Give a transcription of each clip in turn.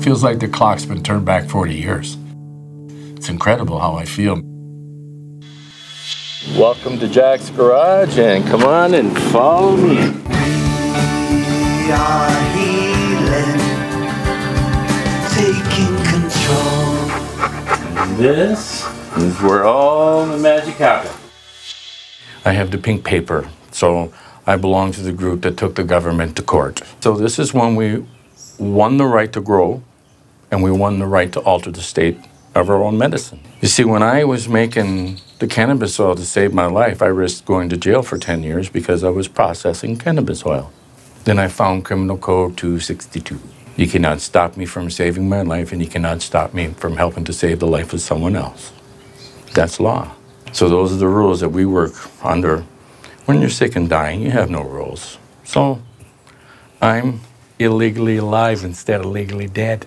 feels like the clock's been turned back 40 years. It's incredible how I feel. Welcome to Jack's Garage, and come on and follow me. We are healing, taking control. This is where all the magic happens. I have the pink paper, so I belong to the group that took the government to court. So this is when we won the right to grow, and we won the right to alter the state of our own medicine. You see, when I was making the cannabis oil to save my life, I risked going to jail for 10 years because I was processing cannabis oil. Then I found Criminal Code 262. You cannot stop me from saving my life, and you cannot stop me from helping to save the life of someone else. That's law. So those are the rules that we work under. When you're sick and dying, you have no rules. So I'm illegally alive instead of legally dead.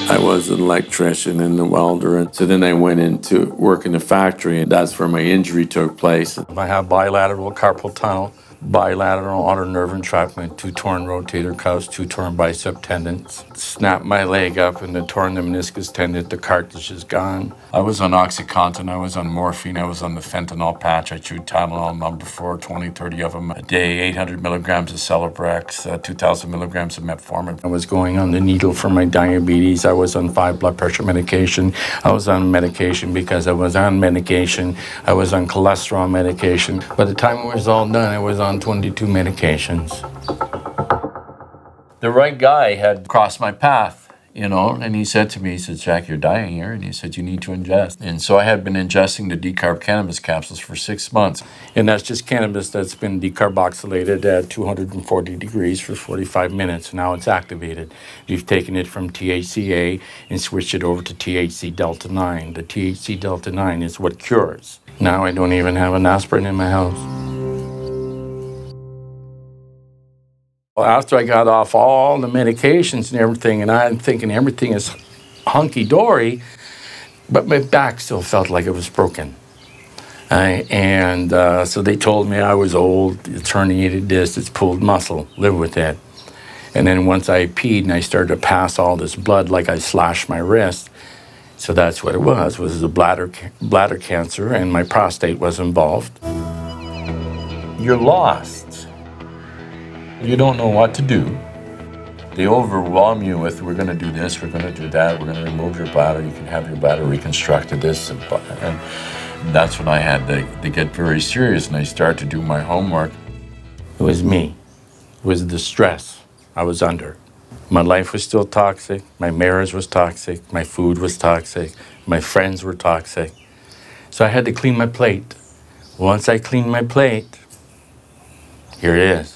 I was an electrician and a welder, and so then I went into work in the factory, and that's where my injury took place. I have bilateral carpal tunnel, bilateral outer nerve entrapment, 2 torn rotator cuffs, 2 torn bicep tendons. Snapped my leg up and then torn the meniscus tendon. The cartilage is gone. I was on OxyContin, I was on morphine, I was on the fentanyl patch. I chewed Tylenol number 4, 20, 30 of them a day, 800 milligrams of Celebrex, 2,000 milligrams of metformin. I was going on the needle for my diabetes. I was on 5 blood pressure medication. I was on medication because I was on medication. I was on cholesterol medication. By the time it was all done, I was on 22 medications. The right guy had crossed my path, you know, and he said to me, he said, Jack, you're dying here. And he said, you need to ingest. And so I had been ingesting the decarb cannabis capsules for 6 months. And that's just cannabis that's been decarboxylated at 240 degrees for 45 minutes. Now it's activated. We've taken it from THCA and switched it over to THC Delta 9. The THC Delta 9 is what cures. Now I don't even have an aspirin in my house. After I got off all the medications and everything, and I'm thinking everything is hunky-dory, but my back still felt like it was broken. So they told me I was old, it's herniated disc, it's pulled muscle, live with it. And then once I peed and I started to pass all this blood like I slashed my wrist, so that's what it was a bladder cancer, and my prostate was involved. You're lost. You don't know what to do. They overwhelm you with, we're going to do this, we're going to do that, we're going to remove your bladder, you can have your bladder reconstructed, this. And that's when I had to get very serious, and I started to do my homework. It was me. It was the stress I was under. My life was still toxic, my marriage was toxic, my food was toxic, my friends were toxic. So I had to clean my plate. Once I cleaned my plate, here it is.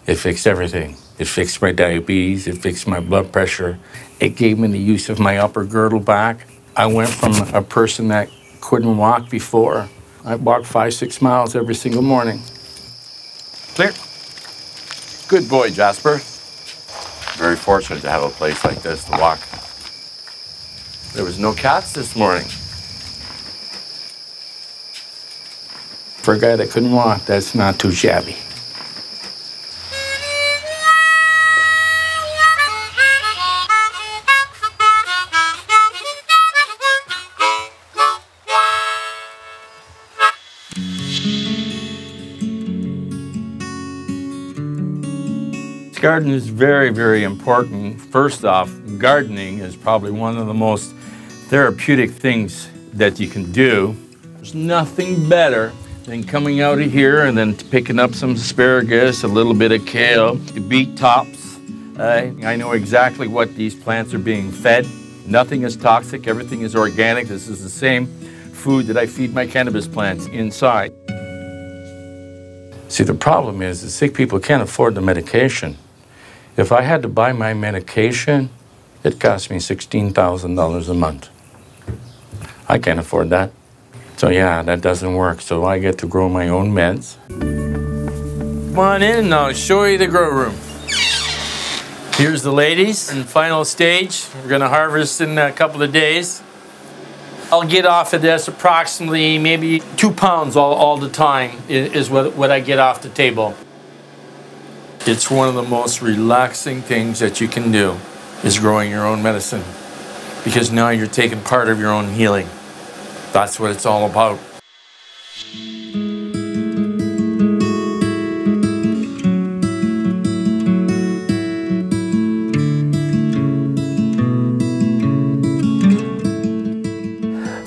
It fixed everything. It fixed my diabetes, it fixed my blood pressure. It gave me the use of my upper girdle back. I went from a person that couldn't walk before. I walked 5-6 miles every single morning. Clear. Good boy, Jasper. Very fortunate to have a place like this to walk. There was no cats this morning. For a guy that couldn't walk, that's not too shabby. Garden is very, very important. First off, gardening is probably one of the most therapeutic things that you can do. There's nothing better than coming out of here and then picking up some asparagus, a little bit of kale, the beet tops. I know exactly what these plants are being fed. Nothing is toxic, everything is organic. This is the same food that I feed my cannabis plants inside. See, the problem is that sick people can't afford the medication. If I had to buy my medication, it cost me $16,000 a month. I can't afford that. So yeah, that doesn't work. So I get to grow my own meds. Come on in and I'll show you the grow room. Here's the ladies in the final stage. We're gonna harvest in a couple of days. I'll get off of this approximately maybe 2 pounds all the time is what I get off the table. It's one of the most relaxing things that you can do is growing your own medicine, because now you're taking part of your own healing. That's what it's all about.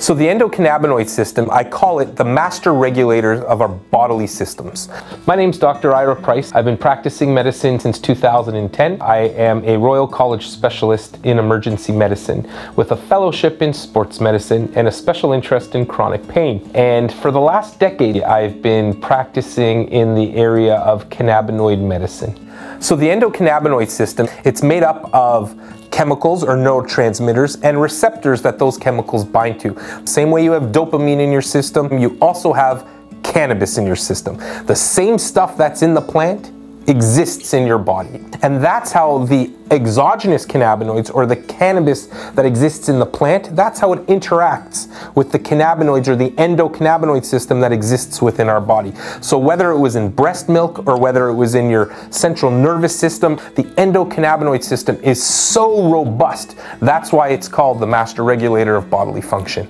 So the endocannabinoid system, I call it the master regulator of our bodily systems. My name's Dr. Ira Price. I've been practicing medicine since 2010. I am a Royal College specialist in emergency medicine with a fellowship in sports medicine and a special interest in chronic pain. And for the last decade, I've been practicing in the area of cannabinoid medicine. So the endocannabinoid system, it's made up of chemicals or neurotransmitters and receptors that those chemicals bind to. Same way you have dopamine in your system, you also have cannabis in your system. The same stuff that's in the plant exists in your body. And that's how the exogenous cannabinoids, or the cannabis that exists in the plant, that's how it interacts with the cannabinoids or the endocannabinoid system that exists within our body. So whether it was in breast milk or whether it was in your central nervous system, the endocannabinoid system is so robust. That's why it's called the master regulator of bodily function.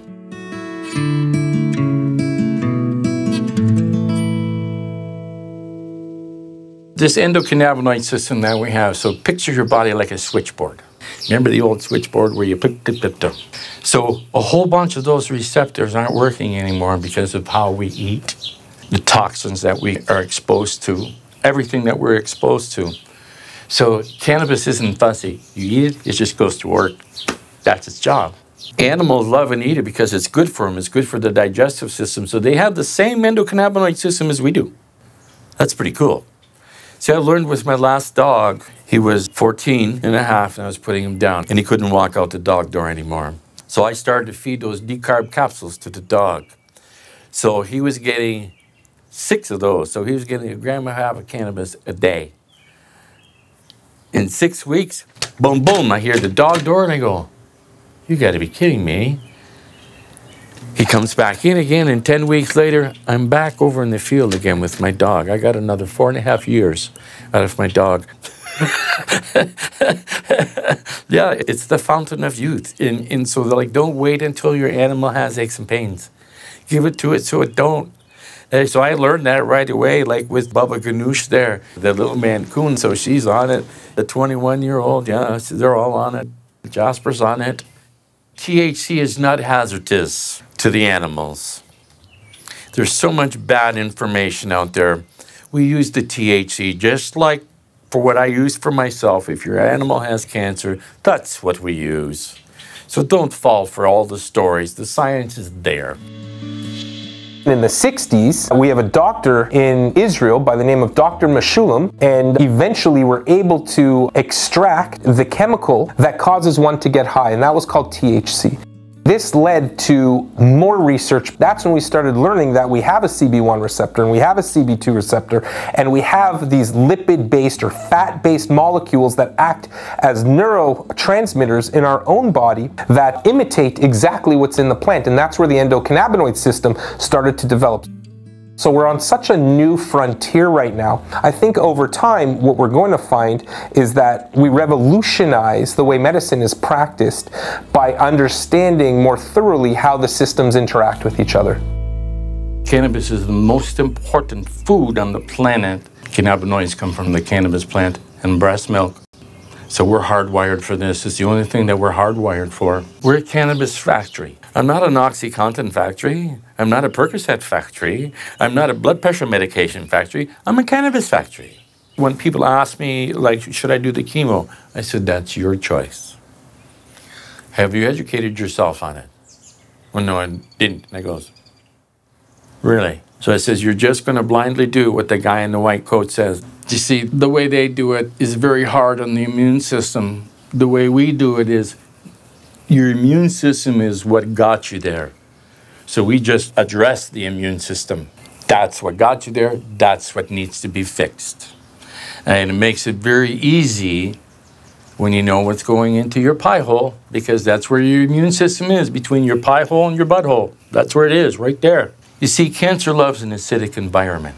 This endocannabinoid system that we have, so picture your body like a switchboard. Remember the old switchboard where you put. So a whole bunch of those receptors aren't working anymore because of how we eat, the toxins that we are exposed to, everything that we're exposed to. So cannabis isn't fussy. You eat it, it just goes to work. That's its job. Animals love and eat it because it's good for them. It's good for the digestive system. So they have the same endocannabinoid system as we do. That's pretty cool. See, I learned with my last dog, he was 14 and a half, and I was putting him down, and he couldn't walk out the dog door anymore. So I started to feed those decarb capsules to the dog. So he was getting 6 of those. So he was getting 1.5 grams of cannabis a day. In 6 weeks, boom, boom, I hear the dog door, and I go, you got to be kidding me. He comes back in again, and 10 weeks later, I'm back over in the field again with my dog. I got another 4.5 years out of my dog. Yeah, it's the fountain of youth. And so, like, don't wait until your animal has aches and pains. Give it to it so it don't. So I learned that right away, like with Bubba Ganoush there, the little Mancoon, so she's on it. The 21-year-old, yeah, they're all on it. Jasper's on it. THC is not hazardous to the animals. There's so much bad information out there. We use the THC just like for what I use for myself. If your animal has cancer, that's what we use. So don't fall for all the stories. The science is there. In the 60s, we have a doctor in Israel by the name of Dr. Meshulam, and eventually we're able to extract the chemical that causes one to get high, and that was called THC. This led to more research. That's when we started learning that we have a CB1 receptor and we have a CB2 receptor, and we have these lipid-based or fat-based molecules that act as neurotransmitters in our own body that imitate exactly what's in the plant, and that's where the endocannabinoid system started to develop. So we're on such a new frontier right now. I think over time, what we're going to find is that we revolutionize the way medicine is practiced by understanding more thoroughly how the systems interact with each other. Cannabis is the most important food on the planet. Cannabinoids come from the cannabis plant and breast milk. So we're hardwired for this. It's the only thing that we're hardwired for. We're a cannabis factory. I'm not an OxyContin factory. I'm not a Percocet factory. I'm not a blood pressure medication factory. I'm a cannabis factory. When people ask me, like, should I do the chemo? I said, that's your choice. Have you educated yourself on it? Well, no, I didn't. And I goes, really? So I says, you're just going to blindly do what the guy in the white coat says. You see, the way they do it is very hard on the immune system. The way we do it is, your immune system is what got you there. So we just address the immune system. That's what got you there. That's what needs to be fixed. And it makes it very easy when you know what's going into your pie hole, because that's where your immune system is, between your pie hole and your butthole. That's where it is, right there. You see, cancer loves an acidic environment.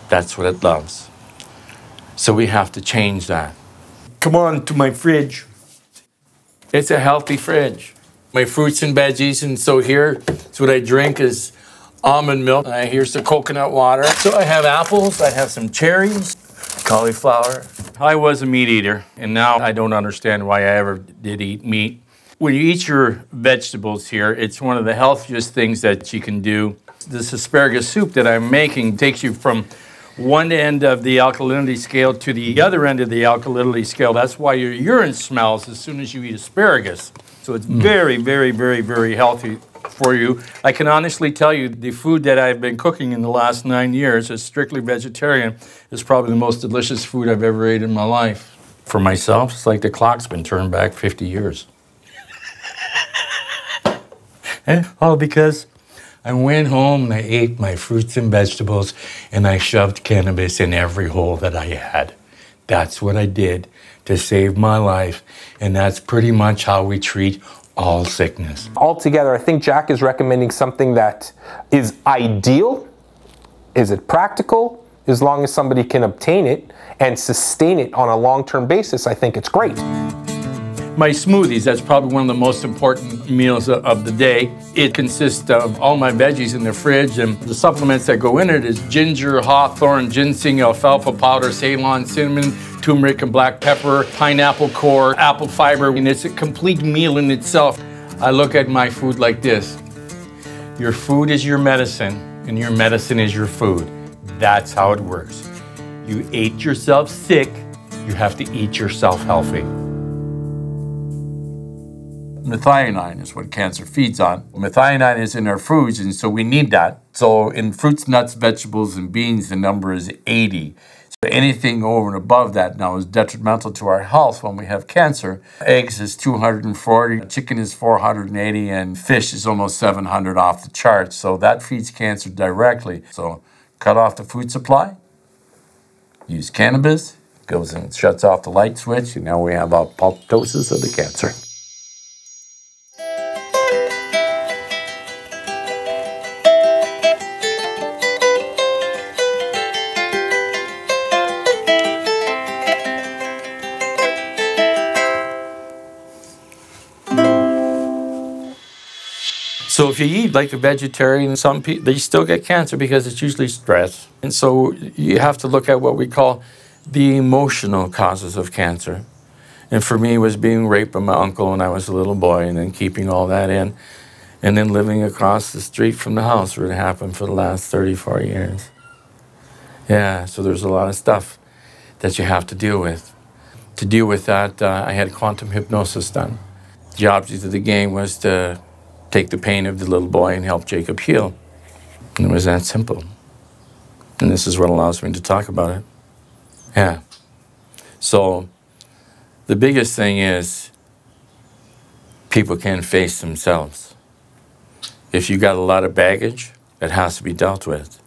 That's what it loves. So we have to change that. Come on to my fridge. It's a healthy fridge. My fruits and veggies, and so here, it's what I drink is almond milk. Here's the coconut water. So I have apples, I have some cherries, cauliflower. I was a meat eater, and now I don't understand why I ever did eat meat. When you eat your vegetables here, it's one of the healthiest things that you can do. This asparagus soup that I'm making takes you from one end of the alkalinity scale to the other end of the alkalinity scale. That's why your urine smells as soon as you eat asparagus. So it's very, very, very, very healthy for you. I can honestly tell you the food that I've been cooking in the last 9 years is strictly vegetarian. Is probably the most delicious food I've ever ate in my life. For myself, it's like the clock's been turned back 50 years. All because I went home and I ate my fruits and vegetables and I shoved cannabis in every hole that I had. That's what I did to save my life, and that's pretty much how we treat all sickness. Altogether, I think Jack is recommending something that is ideal. Is it practical? As long as somebody can obtain it and sustain it on a long-term basis, I think it's great. My smoothies, that's probably one of the most important meals of the day. It consists of all my veggies in the fridge, and the supplements that go in it is ginger, hawthorn, ginseng, alfalfa powder, Ceylon cinnamon, turmeric and black pepper, pineapple core, apple fiber, and it's a complete meal in itself. I look at my food like this. Your food is your medicine, and your medicine is your food. That's how it works. You ate yourself sick, you have to eat yourself healthy. Methionine is what cancer feeds on. Methionine is in our foods, and so we need that. So in fruits, nuts, vegetables, and beans, the number is 80. So anything over and above that now is detrimental to our health when we have cancer. Eggs is 240, chicken is 480, and fish is almost 700 off the charts. So that feeds cancer directly. So cut off the food supply, use cannabis, goes and shuts off the light switch, and now we have apoptosis of the cancer. So if you eat like a vegetarian, some people, they still get cancer because it's usually stress. And so you have to look at what we call the emotional causes of cancer. And for me, it was being raped by my uncle when I was a little boy, and then keeping all that in, and then living across the street from the house where it happened for the last 34 years. Yeah, so there's a lot of stuff that you have to deal with. To deal with that, I had quantum hypnosis done. The object of the game was to take the pain of the little boy and help Jacob heal. And it was that simple. And this is what allows me to talk about it. Yeah. So the biggest thing is people can't face themselves. If you got a lot of baggage, it has to be dealt with.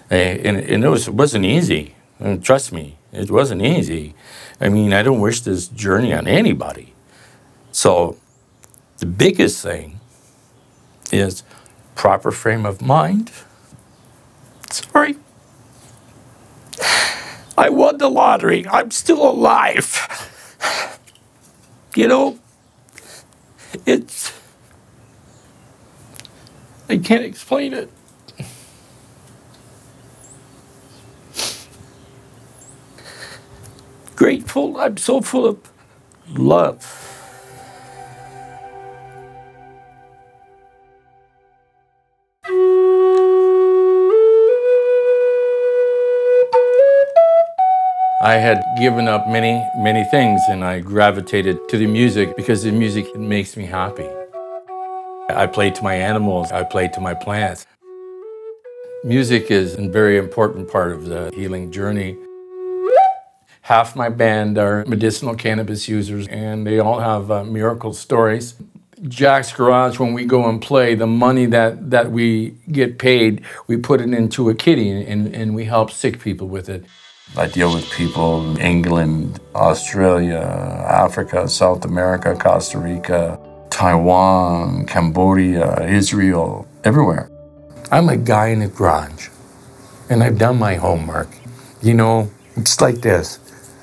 And it wasn't easy. And trust me, it wasn't easy. I mean, I don't wish this journey on anybody. So the biggest thing is proper frame of mind. Sorry. I won the lottery. I'm still alive. You know, I can't explain it. Grateful. I'm so full of love. I had given up many things, and I gravitated to the music because the music makes me happy. I play to my animals, I play to my plants. Music is a very important part of the healing journey. Half my band are medicinal cannabis users, and they all have miracle stories. Jack's Garage, when we go and play, the money that we get paid, we put it into a kitty, and we help sick people with it. I deal with people in England, Australia, Africa, South America, Costa Rica, Taiwan, Cambodia, Israel, everywhere. I'm a guy in a garage, and I've done my homework. You know, it's like this.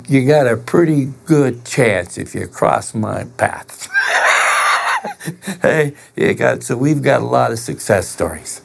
You got a pretty good chance if you cross my path. Hey, so we've got a lot of success stories.